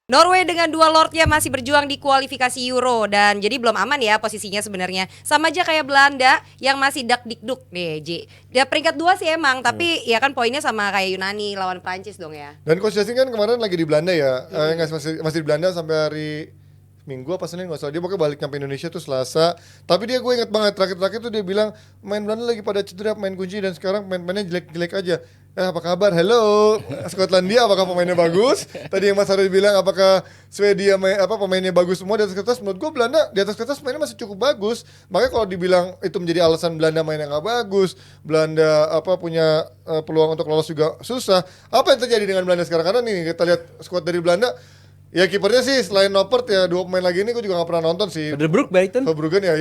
Norway dengan dua lordnya masih berjuang di kualifikasi Euro dan jadi belum aman ya posisinya sebenarnya. Sama aja kayak Belanda yang masih dak-dikduk nih, Ji. Dia peringkat 2 sih emang, tapi ya kan poinnya sama kayak Yunani lawan Prancis dong ya. Dan Coach Justin kan kemarin lagi di Belanda ya, masih di Belanda sampai hari Minggu apa Senin nggak salah. Dia pokoknya balik nyampe Indonesia tuh Selasa. Tapi gue inget banget terakhir tuh dia bilang main Belanda lagi pada cedera, main kunci dan sekarang mainnya jelek-jelek aja. Apa kabar? Hello, Skotlandia apakah pemainnya bagus? Tadi yang Mas Haris bilang apakah Swedia pemainnya bagus semua di atas kertas? Menurut gue Belanda di atas kertas mainnya masih cukup bagus. Makanya kalau dibilang itu menjadi alasan Belanda mainnya nggak bagus, Belanda punya peluang untuk lolos juga susah. Apa yang terjadi dengan Belanda sekarang? Karena nih kita lihat skuad dari Belanda. Ya kipernya sih selain Noppert ya 2 pemain lagi ini gue juga gak pernah nonton sih. Van der Broek, Brighton. Van Bruggen ya.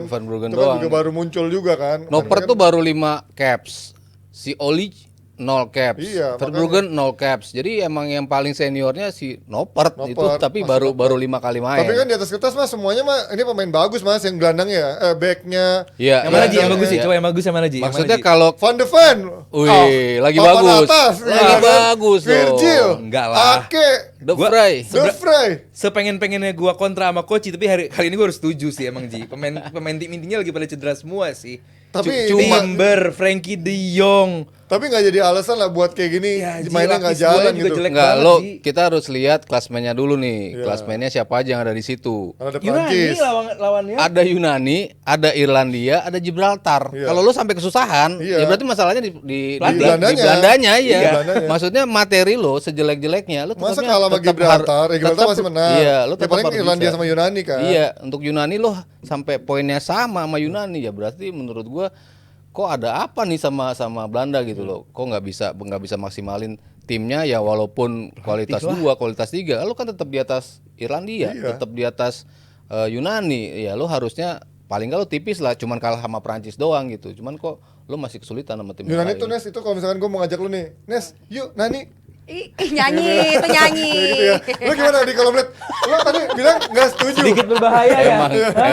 Van Bruggen itu kan doang. juga baru muncul juga kan. Noppert tuh baru 5 caps. Si Oli 0 caps. Iya, Van Bruggen 0 caps. Jadi emang yang paling seniornya si Noppert itu tapi baru 5 kali main. Tapi kan di atas kertas mas semuanya mah ini pemain bagus mas yang gelandang ya, backnya. Iya. Yang mana Ji? Yang bagus sih. Iya. Coba yang bagus yang mana Ji? Maksudnya kalau Van de Ven. wih, lagi papan bagus. atas, Lagi ya kan? bagus dong. Virgil. Enggak lah. Ake. The Fry. De Vrij. Sepengen-pengennya gua kontra sama Koci, tapi kali ini gua harus setuju sih emang Ji. Pemain tim intinya lagi pada cedera semua sih. Tapi Timber, Frankie De Jong. Tapi nggak jadi alasan lah buat kayak gini Ya, Ji, mainnya nggak lapis jalan duanya juga gitu. jelek. Enggak, banget, lo Ji. kita harus lihat klasmennya dulu nih. Iya. Klasmennya siapa aja yang ada di situ. Ada Yunani Prancis. lawannya. Ada Yunani, ada Irlandia, ada Gibraltar. Iya. Kalau lo sampai kesusahan, Iya. ya berarti masalahnya di Belandanya. Belandanya, iya. Di Belandanya. Maksudnya materi lo sejelek-jeleknya, lo Masa tetapnya kalah sama tetap Gibraltar? Gibraltar tetap- masih menang. Iya, lo Ya tetap paling harus Irlandia bisa. sama Yunani kan. Iya, untuk Yunani lo sampai poinnya sama Yunani ya berarti menurut gua kok ada apa nih sama Belanda gitu loh. Kok nggak bisa maksimalin timnya ya walaupun kualitas 2, kualitas 3. Lo kan tetap di atas Irlandia, Iya. tetap di atas Yunani. Ya lo harusnya paling nggak lo tipis lah, cuman kalah sama Prancis doang gitu. Cuman kok lo masih kesulitan sama tim Yunani lain. tuh Nes, itu kalau misalkan gue mau ngajak lu nih, Nes, yuk Nani. Nyanyi, itu nyanyi. Ya gitu ya. Lu gimana di kalau melihat? Lu tadi bilang nggak setuju. Sedikit berbahaya ya.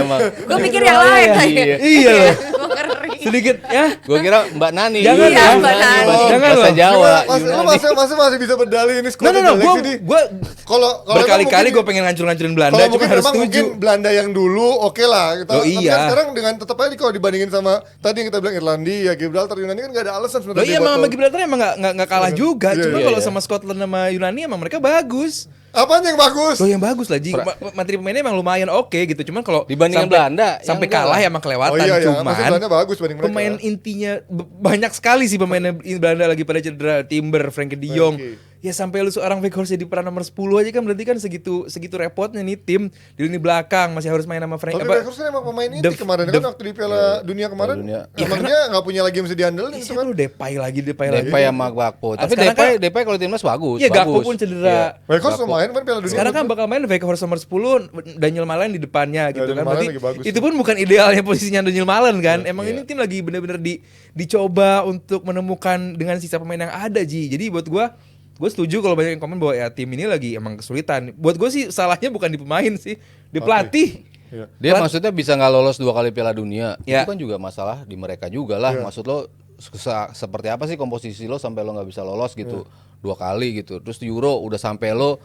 Emang. Gue pikir yang lain tadi. Iya loh. Gue ngeri. Sedikit ya. Gua kira Mbak Nani. Jangan Iya, Mbak Nani. Jangan Bahasa loh. Jawa. Lu masih bisa berdalih ini skuad No, jelek sih di. gue Kalau berkali-kali emang gue pengen ngancurin Belanda, kalau cuma mungkin harus memang setuju. mungkin Belanda yang dulu oke lah kita, Oh, tapi iya. kan sekarang dengan tetap aja kalau dibandingin sama tadi yang kita bilang Irlandia, Gibraltar, Yunani kan nggak ada alasan Loh sebenarnya. iya buat sama lo. Gibraltar emang nggak kalah juga, Iya, cuma iya, kalau iya. sama Scotland sama Yunani emang mereka bagus. Apaan yang bagus? Loh yang bagus lah Ji. Materi pemainnya emang lumayan oke gitu, cuman kalau Dibandingin sampai- Belanda, yang sampai enggak kalah lah. ya emang kelewatan. Oh iya, iya. Cuman Maksudnya Belanda bagus banding mereka. pemain intinya banyak sekali sih pemainnya Belanda lagi pada cedera. Timber, Frankie De Jong. Ya sampai lu seorang Weghorst jadi peran nomor 10 aja kan berarti kan segitu repotnya nih tim di lini belakang masih harus main sama Frank Tapi apa? Weghorst kan emang pemain inti The- kemarin the- kan waktu di Piala Dunia kemarin. Dunia. Emang dia nggak punya lagi yang bisa diandelin itu Siapa kan. lu Depay lagi. Depay sama Gakpo. Ah, Tapi sekarang Depay kalau timnas bagus. Iya Gakpo bagus. pun cedera. Weghorst lumayan kan Piala Dunia. Sekarang kan bakal main Weghorst nomor 10, Daniel Malen di depannya gitu Daniel kan. Malen Berarti lagi bagus. itu pun bukan idealnya posisinya Daniel Malen kan. Emang ini tim lagi bener-bener dicoba untuk menemukan dengan sisa pemain yang ada Ji. Jadi buat gue setuju kalau banyak yang komen bahwa ya tim ini lagi emang kesulitan. Buat gue sih salahnya bukan di pemain sih, di pelatih. Iya. Dia maksudnya bisa nggak lolos 2 kali Piala Dunia. Ya. Itu kan juga masalah di mereka juga lah. Iya. Maksud lo seperti apa sih komposisi lo sampai lo nggak bisa lolos gitu 2 kali gitu. Terus di Euro udah sampai lo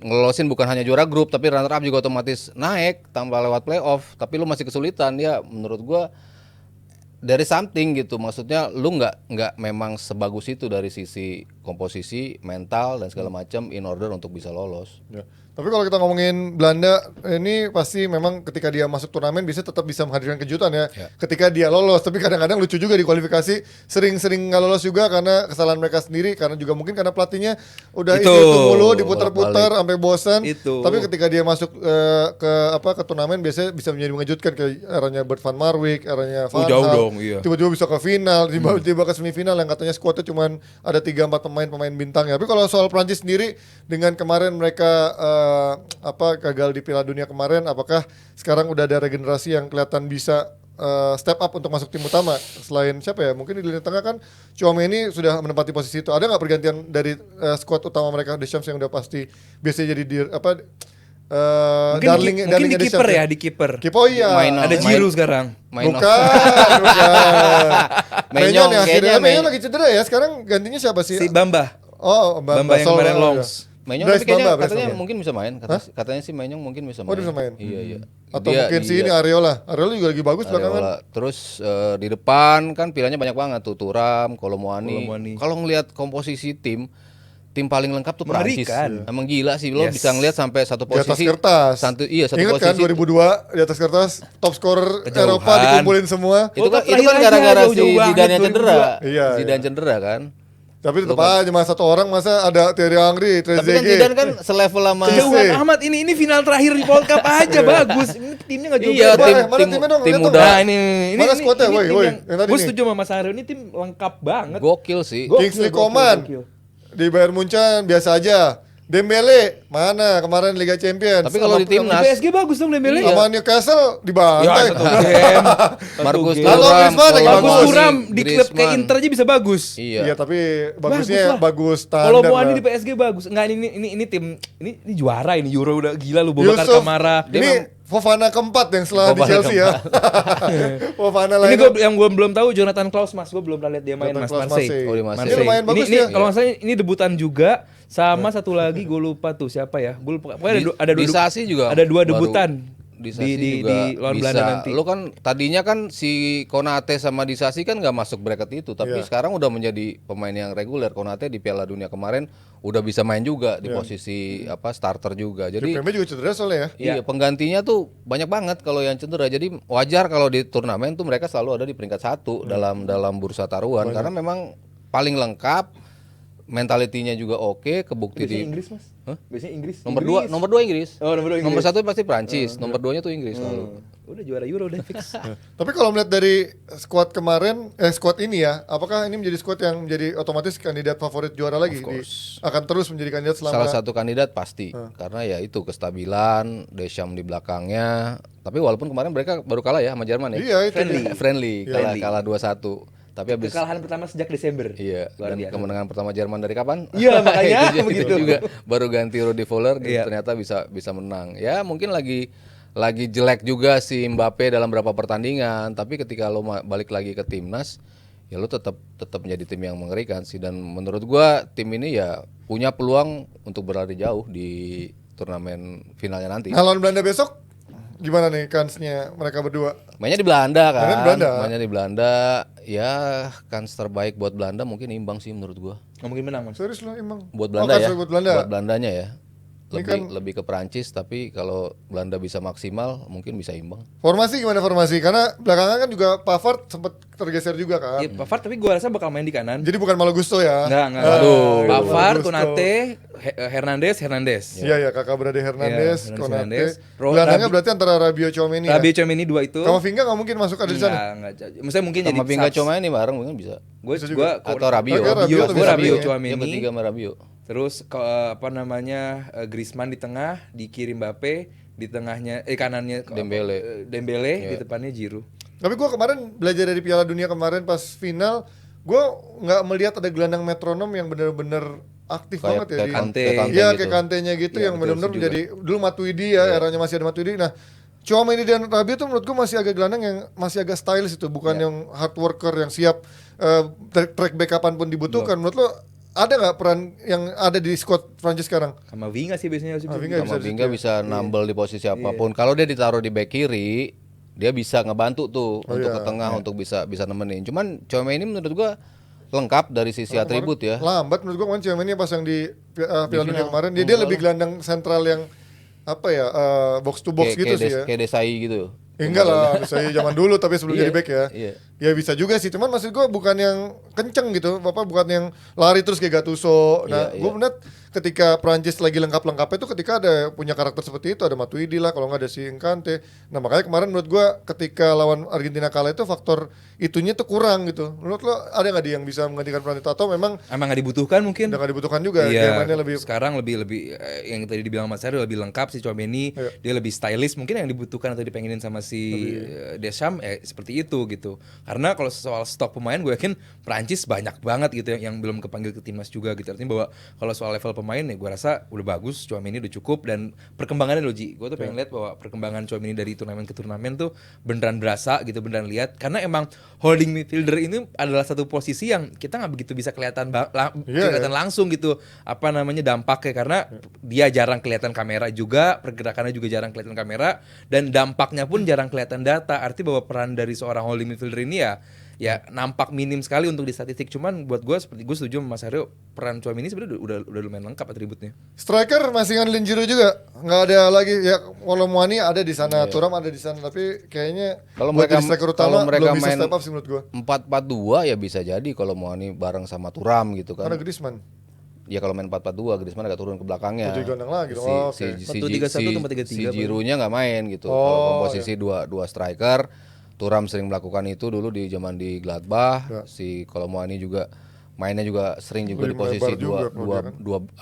ngelolosin bukan hanya juara grup tapi runner up juga otomatis naik tanpa lewat playoff. Tapi lo masih kesulitan ya menurut gua dari something gitu. Maksudnya lu nggak memang sebagus itu dari sisi komposisi, mental dan segala macam in order untuk bisa lolos. Ya. Tapi kalau kita ngomongin Belanda ini pasti memang ketika dia masuk turnamen bisa tetap bisa menghadirkan kejutan ya. Ketika dia lolos, tapi kadang-kadang lucu juga di kualifikasi sering-sering nggak lolos juga karena kesalahan mereka sendiri karena juga mungkin karena pelatihnya udah Itu, itu mulu diputar-putar sampai bosan. Itu. Tapi ketika dia masuk ke turnamen biasanya bisa menjadi mengejutkan kayak eranya Bert van Marwijk, eranya Van jauh Gaal. dong, iya. Tiba-tiba bisa ke final, tiba-tiba ke semifinal yang katanya skuadnya cuma ada 3-4 pemain bintang ya. Tapi kalau soal Prancis sendiri dengan kemarin mereka gagal di Piala Dunia kemarin, apakah sekarang udah ada regenerasi yang kelihatan bisa step up untuk masuk tim utama? Selain siapa ya? Mungkin di lini tengah kan Tchouaméni sudah menempati posisi itu. Ada nggak pergantian dari skuad utama mereka Deschamps yang udah pasti biasanya jadi Mungkin di kiper ya, di kiper. Oh iya. Ada Giroud sekarang. Bukan. Menyong Menyong kayaknya Menyong lagi cedera ya. Sekarang gantinya siapa sih? Si Bamba. Oh, Bamba yang Basel, kemarin ya. longs. Menyong Bryce tapi kayaknya Bamba, Bryce katanya Bamba. mungkin bisa main. Katanya sih Menyong mungkin bisa main. Oh, dia bisa main? Iya, iya. Atau mungkin si ini Areola juga lagi bagus belakangan. Areola. Terus di depan kan pilihannya banyak banget tuh, Thuram, Kolomuani. Kolomuani. Kalau ngelihat komposisi tim paling lengkap tuh Prancis. Mengerikan. Emang gila sih, lo Yes. bisa ngelihat sampai satu Di atas posisi. kertas. Iya, satu Ingat posisi. kan 2002 di atas kertas top scorer Kejauhan. Eropa dikumpulin semua. Itu kan Terakhir aja, gara-gara si jauh-jauh banget, Zidane yang cedera. 2002. Iya, Zidane cedera kan. Tapi tetap aja cuma satu orang masa ada Thierry Henry, Tapi kan Trezeguet. Zidane kan selevel sama Kejauhan amat ini final terakhir di World Cup aja bagus. Ini timnya enggak jauh. Iya, beda. Mana timnya dong? tim Lihat dong. muda. Nah, ini Mana squadnya, woi, tim woi, yang- yang tadi Gue nih. setuju sama Mas Haryo, ini tim lengkap banget. Gokil sih. Kingsley Gokil, Coman gokil. di Bayern Munchen biasa aja. Dembele mana kemarin Liga Champions. Tapi kalau di Di timnas PSG bagus dong Dembele. sama Newcastle Ya, dibantai. satu game. Marcus Satu game. Halo, Thuram, Griezmann lagi Bagus bagus. Thuram di klub kayak Griezmann. Inter aja bisa bagus. Iya. Iya, tapi bagusnya lah. bagus Kalau standar. Muani lah. di PSG bagus. Enggak ini tim ini juara ini Euro udah gila lu Boubacar Yusuf, Kamara. ini Fofana keempat yang setelah di Fofana Chelsea ya. Fofana Ini lain. yang gue belum tahu Jonathan Klaus Mas, gue belum pernah lihat dia main Jonathan Mas Klaus Marseille. Marseille. Oh, di Marseille. Ini lumayan bagus ini dia. kalau nggak salah ini debutan juga sama satu lagi gue lupa tuh siapa ya. Gue lupa. Pokoknya ada dua Disasi juga ada dua baru. debutan Disasi di juga lawan bisa. Belanda nanti. Lu kan tadinya kan si Konate sama Disasi kan nggak masuk bracket itu, tapi Iya. sekarang udah menjadi pemain yang reguler. Konate di Piala Dunia kemarin udah bisa main juga di posisi starter juga. Jadi Depembe juga cedera soalnya ya. iya, penggantinya tuh banyak banget kalau yang cedera. Jadi wajar kalau di turnamen tuh mereka selalu ada di peringkat 1 dalam bursa taruhan karena memang paling lengkap, mentalitinya juga oke, kebukti Biasanya di Inggris Mas. Hah? Biasanya Inggris. nomor 2 Inggris. Oh, nomor 2 Inggris. Nomor 1 pasti Prancis, nomor 2-nya tuh Inggris selalu. Udah juara Euro udah fix. Tapi kalau melihat dari squad kemarin, squad ini ya, apakah ini menjadi squad yang menjadi otomatis kandidat favorit juara lagi? Akan terus menjadi kandidat selama. Salah satu kandidat pasti karena ya itu kestabilan, Deschamps di belakangnya. Tapi walaupun kemarin mereka baru kalah ya sama Jerman ya. Iya itu. Friendly, Friendly. kalah 2-1. Tapi habis Kekalahan pertama sejak Desember. iya, Luar dan biasa. kemenangan pertama Jerman dari kapan? Iya, makanya itu begitu. juga baru ganti Rudi Voller Iya. ternyata bisa menang. Ya mungkin lagi jelek juga si Mbappe dalam beberapa pertandingan, tapi ketika lo balik lagi ke timnas, ya lo tetap menjadi tim yang mengerikan sih. Dan menurut gua tim ini ya punya peluang untuk berlari jauh di turnamen finalnya nanti. Nah, lawan Belanda besok gimana nih kansnya mereka berdua? Mainnya di Belanda kan. Mainnya di Belanda. Mainnya di Belanda. Ya kans terbaik buat Belanda mungkin imbang sih menurut gua. Nggak mungkin menang Mas. Serius loh emang. Buat Belanda ya. Buat Belanda. Buat Belandanya ya. Ini Lebih ke Perancis, tapi kalau Belanda bisa maksimal mungkin bisa imbang. Formasi gimana formasi? Karena belakangan kan juga Pavard sempat tergeser juga kan. Iya, Pavard tapi gue rasa bakal main di kanan. Jadi bukan Malo Gusto ya. Enggak. Aduh. Pavard, Gusto. Konate, Hernandez. Iya ya, kakak beradik Hernandez, Iya, Konate. Hernandez. Gelandangnya berarti antara Rabiot Tchouameni ya. Rabiot Tchouameni 2 itu. Kamavinga nggak mungkin masuk ada di sana. Enggak. Maksudnya mungkin jadi Sama Pinga subs. cuma ini bareng mungkin bisa. Gue Bisa juga. Atau Rabiot. Oke, Rabiot tuh gue bisa Rabiot main. Tchouameni. Yang ketiga sama Rabiot. Terus Griezmann di tengah, di kiri Mbappe, di tengahnya kanannya Dembele, di depannya Giroud. Tapi gue kemarin belajar dari Piala Dunia kemarin pas final, gue nggak melihat ada gelandang metronom yang benar-benar aktif banget ya di. Kante. Iya gitu. kayak Kantenya gitu Iya, yang betul, benar-benar setuju. menjadi dulu Matuidi ya, eranya masih ada Matuidi. Nah, Tchouameni dan Rabiot tuh menurut gue masih agak gelandang yang masih agak stylish itu, bukan yang hard worker yang siap track back kapanpun dibutuhkan. Menurut lo ada nggak peran yang ada di squad Prancis sekarang? Kamavinga sih biasanya harus Kamavinga Sama bisa Pinga di situ bisa nambel di posisi apapun. Kalau dia ditaruh di back kiri, dia bisa ngebantu tuh untuk iya. ke tengah untuk bisa nemenin. Cuman Tchouameni menurut gua lengkap dari sisi atribut ya. Lambat menurut gua kemarin Tchouameni pas yang di Piala Dunia kemarin dia lebih gelandang sentral yang apa ya box to box gitu sih ya. Kayak Desai gitu. Enggak lah, saya zaman dulu tapi sebelum Iya, jadi back ya. iya. Ya bisa juga sih, cuman maksud gua bukan yang kenceng gitu, Bapak bukan yang lari terus kayak Gattuso. Nah, Iya, gua melihat ketika Prancis lagi lengkap-lengkapnya itu ketika ada punya karakter seperti itu, ada Matuidi lah, kalau nggak ada si Kante. Nah, makanya kemarin menurut gua ketika lawan Argentina kalah itu faktor itunya tuh kurang gitu. Menurut lo ada nggak dia yang bisa menggantikan peran itu atau memang Emang nggak dibutuhkan mungkin? udah nggak dibutuhkan juga? Iya, Zamannya lebih sekarang lebih yang tadi dibilang Mas Heri lebih lengkap si Tchouameni, dia lebih stylish mungkin yang dibutuhkan atau dipengenin sama si Deschamps seperti itu gitu. Karena kalau soal stok pemain gue yakin Prancis banyak banget gitu yang belum kepanggil ke timnas juga gitu. Artinya bahwa kalau soal level pemain ya gue rasa udah bagus, Tchouaméni udah cukup dan perkembangannya loh Ji. Gue tuh pengen lihat bahwa perkembangan Tchouaméni dari turnamen ke turnamen tuh beneran berasa gitu, beneran lihat. Karena emang holding midfielder ini adalah satu posisi yang kita nggak begitu bisa kelihatan langsung gitu apa namanya dampaknya, karena dia jarang kelihatan kamera juga, pergerakannya juga jarang kelihatan kamera, dan dampaknya pun jarang kelihatan data. Artinya bahwa peran dari seorang holding midfielder ini ya nampak minim sekali untuk di statistik. Cuman buat gue seperti gue setuju sama Mas Aryo, peran Tchouaméni sebenarnya udah lumayan lengkap atributnya. Striker masih ngandelin Giroud juga, nggak ada lagi ya. Colomboani ada di sana, Thuram ada di sana, tapi kayaknya Kalau buat mereka jadi striker utama mereka belum bisa main step up sih menurut gua. 4-4-2 ya bisa jadi kalau Muani bareng sama Thuram gitu kan. Karena Griezmann. Ya kalau main 4-4-2 Griezmann agak turun ke belakangnya. Oh, gelandang lagi dong. Si, Oh, si, oke. si, 1-3-1 si, atau 4-3-3 si apa? Giroud-nya nggak main gitu. Oh, Kalau komposisi dua striker, Thuram sering melakukan itu dulu di zaman di Gladbach. Ya. Si Colomboani juga mainnya juga sering juga di Lebih posisi melebar juga kalau dia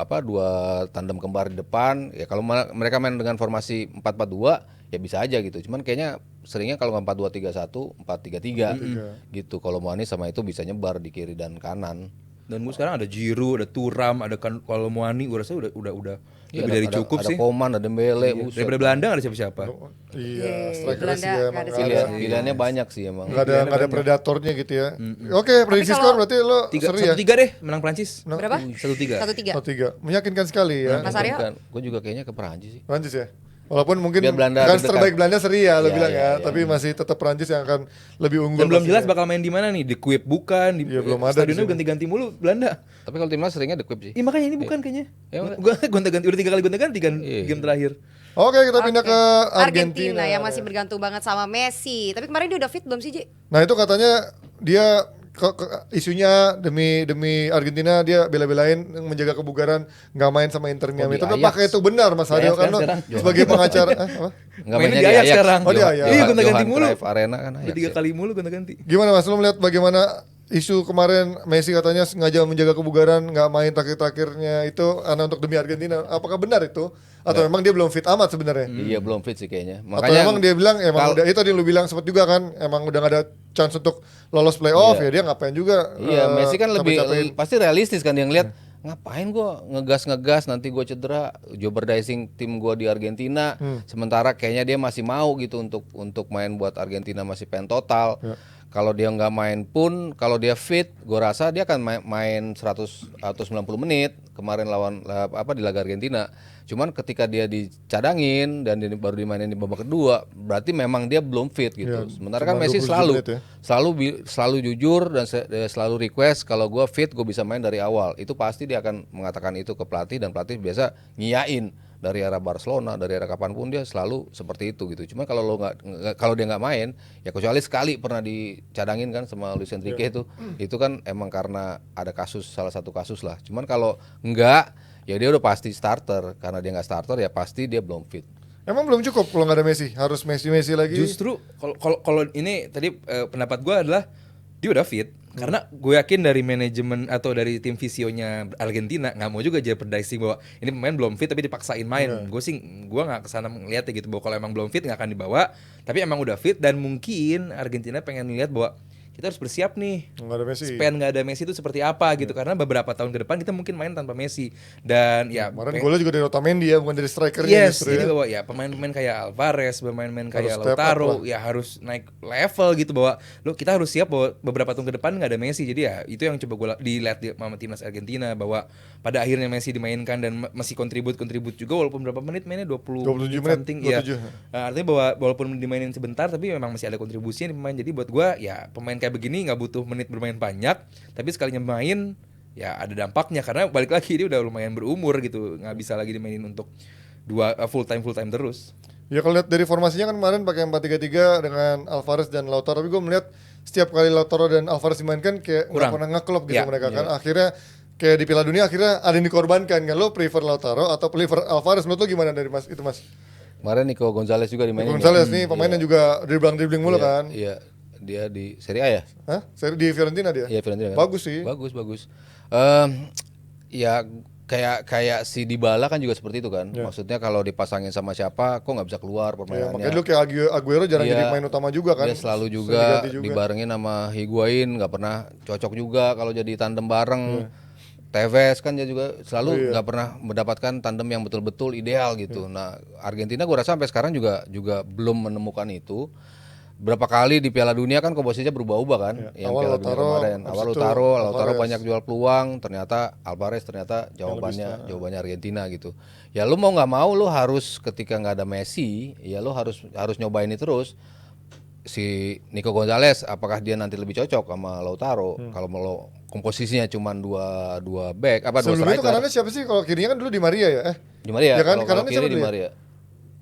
kan. dua tandem kembar di depan. Ya kalau mereka main dengan formasi 4-4-2 ya bisa aja gitu. Cuman kayaknya seringnya kalau nggak 4-2-3-1, 4-3-3 gitu. Colomboani sama itu bisa nyebar di kiri dan kanan. Dan gue sekarang ada Giroud, ada Thuram, ada Colomboani, gue rasa udah Ya, lebih dari cukup ada sih. Koman, ada Dembele, buset. Daripada Belanda nggak ada siapa-siapa. Iya, striker Belanda sih ya, nggak emang ada nggak ada. Pilihannya banyak sih emang. Nggak ada predatornya gitu ya. Oke, prediksi skor berarti lo seri ya. 1-3 deh menang Prancis. Berapa? 1-3. 1-3. 3. Meyakinkan sekali ya. Mas Aryo? Gue juga kayaknya ke Perancis sih. Prancis ya. Walaupun mungkin Biar Belanda kan terdekat. terbaik Belanda seri ya lo Iya, bilang iya, ya, iya. tapi masih tetap Prancis yang akan lebih unggul. Dan belum pastinya. jelas bakal main di mana nih, di Kuip bukan, di Iya, belum ada di stadionnya sini. ganti-ganti mulu Belanda. Tapi kalau timnas seringnya The Quip sih. Iya makanya ini bukan kayaknya. Ya, Gue gonta-ganti udah 3 kali gonta-ganti kan Iya. game terakhir. Oke, kita pindah Oke. ke Argentina. Argentina yang masih bergantung banget sama Messi. Tapi kemarin dia udah fit belum sih, Ji? Nah, itu katanya dia isunya demi Argentina dia bela-belain menjaga kebugaran, nggak main sama Inter Miami. di Tapi Ajax. pakai itu benar Mas Di Haryo Ajax kan kan lo sekarang. sebagai pengacara apa? Enggak Mainnya di Ajax sekarang. Oh, di Ajax. Iya, gonta-ganti Johan mulu. Cruyff Arena kan Ajax. Udah 3 kali mulu gonta-ganti. Gimana Mas, lo melihat bagaimana isu kemarin Messi katanya sengaja menjaga kebugaran, nggak main terakhir-terakhirnya itu karena untuk demi Argentina. Apakah benar itu? Atau memang dia belum fit amat sebenarnya? Iya belum fit sih kayaknya. Atau emang dia bilang emang kal- udah itu tadi lu bilang sempat juga kan emang udah gak ada chance untuk lolos playoff Iya. ya dia ngapain juga. Iya, Messi kan lebih capek-capekin. pasti realistis kan dia ngeliat ngapain gua ngegas nanti gua cedera, jeopardizing tim gua di Argentina. Sementara kayaknya dia masih mau gitu untuk main buat Argentina, masih pengen total. Kalau dia nggak main pun, kalau dia fit, gua rasa dia akan main 100 atau 90 menit kemarin lawan di laga Argentina. Cuman ketika dia dicadangin dan dia baru dimainin di babak kedua, berarti memang dia belum fit gitu. Iya, Sementara cuma kan Messi 27 selalu menit ya. selalu jujur dan selalu request kalau gue fit gue bisa main dari awal. Itu pasti dia akan mengatakan itu ke pelatih dan pelatih biasa ngiyain dari era Barcelona, dari era kapanpun dia selalu seperti itu gitu. Cuma kalau kalau dia nggak main ya kecuali sekali pernah dicadangin kan sama Luis Enrique itu kan emang karena ada salah satu kasus lah. Cuman kalau enggak ya dia udah pasti starter, karena dia nggak starter ya pasti dia belum fit. Emang belum cukup kalau nggak ada Messi, harus Messi lagi. Justru kalau ini tadi pendapat gue adalah dia udah fit. Karena gue yakin dari manajemen atau dari tim visionya Argentina nggak mau juga jeopardizing bahwa ini pemain belum fit tapi dipaksain main. Gue nggak kesana ngeliatnya gitu bahwa kalau emang belum fit nggak akan dibawa. Tapi emang udah fit dan mungkin Argentina pengen lihat bahwa kita harus bersiap nih. Nggak ada Messi. Span nggak ada Messi itu seperti apa gitu, karena beberapa tahun ke depan kita mungkin main tanpa Messi dan ya Kemarin golnya juga dari Otamendi ya, bukan dari strikernya yes, justru jadi ya. bahwa ya pemain-pemain kayak Alvarez, pemain-pemain kayak Harus step up Lautaro lah. ya harus naik level gitu, bahwa kita harus siap bahwa beberapa tahun ke depan nggak ada Messi. Jadi ya itu yang coba gue dilihat sama timnas Argentina, bahwa pada akhirnya Messi dimainkan dan masih kontribut juga walaupun berapa menit mainnya 20 27 menit, something ya. 27. Artinya bahwa walaupun dimainin sebentar tapi memang masih ada kontribusinya di pemain. Jadi buat gue ya pemain kayak begini nggak butuh menit bermain banyak, tapi sekalinya main ya ada dampaknya, karena balik lagi dia udah lumayan berumur gitu, nggak bisa lagi dimainin untuk full time terus. Ya kalau lihat dari formasinya kan kemarin pakai 4-3-3 dengan Alvarez dan Lautaro, tapi gue melihat setiap kali Lautaro dan Alvarez dimainkan kayak nggak Kurang. pernah ngeklop gitu Ya, mereka kan. Akhirnya kayak di Piala Dunia akhirnya ada yang dikorbankan kan. Lo prefer Lautaro atau prefer Alvarez? Menurut lo gimana dari Mas itu Mas? Kemarin Nico Gonzalez juga dimainin. Gonzalez nih pemain yang juga dribbling mulu kan. Iya, dia di Serie A ya? Hah? Di Fiorentina dia? Iya, Fiorentina kan. Bagus sih. Bagus. Ya kayak si Dybala kan juga seperti itu kan. Ya. Maksudnya kalau dipasangin sama siapa kok nggak bisa keluar Ya, permainannya. makanya dulu kayak Aguero jarang Iya, jadi pemain utama juga kan. Dia selalu Sering juga diganti juga. dibarengin sama Higuain, nggak pernah cocok juga kalau jadi tandem bareng. Iya. Tevez kan dia juga selalu nggak pernah mendapatkan tandem yang betul-betul ideal gitu. Nah, Argentina gue rasa sampai sekarang juga belum menemukan itu. Berapa kali di Piala Dunia kan komposisinya berubah-ubah kan, yang Awal Piala Dunia Lautaro, kemarin. habis Awal itu Lautaro Alvarez. banyak jual peluang, ternyata Alvarez ternyata jawabannya Argentina gitu. Ya lu mau nggak mau lu harus ketika nggak ada Messi, ya lu harus nyobain ini terus. Si Nico Gonzalez apakah dia nanti lebih cocok sama Lautaro kalau mau komposisinya cuma dua back dua Sebelum itu striker. kanannya siapa sih? Kalau kirinya kan dulu Di Maria ya? Di Maria, Ya kan, kalau kanannya kiri siapa Di dulu ya? Maria.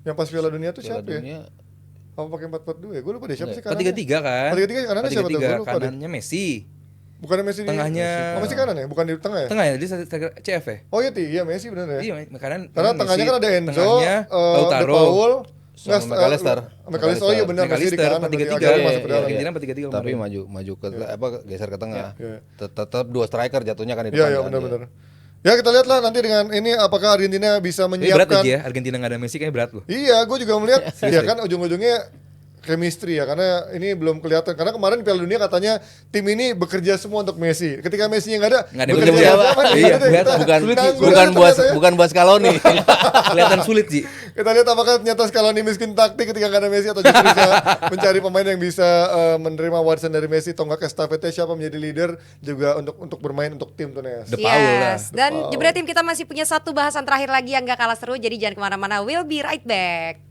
Yang pas Piala Dunia tuh Piala siapa ya? Dunia Apa pakai 4-4-2 ya? Gue lupa deh siapa sih kanannya? 4-3-3 kan. 4-3-3 kanannya siapa tuh? Gue lupa deh. Kanannya Messi. Bukannya Messi di Tengahnya Oh, Messi kanan ya? Bukan di tengah ya? tengah ya, dia striker CF ya. Oh iya, iya Messi bener ya. Iya, kanan. Karena Messi, tengahnya kan ada Enzo, tengahnya De Lautaro. Paul, Sama McAllister. McAllister. Oh iya benar Messi di McAllister kanan, nanti 4-3-3. akhirnya masuk ke dalam. Argentina 4-3-3 tapi kemarin. maju ke geser ke tengah. Iya. Tetap dua striker jatuhnya kan di Iya depan. iya kan, benar-benar. Ya kita lihat lah nanti dengan ini apakah Argentina bisa Ini berat menyiapkan. aja ya, Argentina nggak ada Messi kayak berat loh. Iya, gue juga melihat ya kan ujung-ujungnya chemistry ya karena ini belum kelihatan karena kemarin Piala Dunia katanya tim ini bekerja semua untuk Messi. Ketika Messi yang nggak ada Nggak ada bekerja yang sama bekerja. siapa nih? Iya, Gitu ya. kelihatan. Kita bukan nganggur bukan aja buat ternyata ya. bukan buat Scaloni. Kelihatan sulit sih. Kita lihat apakah ternyata Scaloni miskin taktik ketika nggak ada Messi atau justru bisa mencari pemain yang bisa menerima warisan dari Messi atau nggak estafetnya siapa menjadi leader juga untuk bermain untuk tim tuh Nes. The Paul lah. Dan jebret tim kita masih punya satu bahasan terakhir lagi yang gak kalah seru. Jadi jangan kemana-mana. We'll be right back.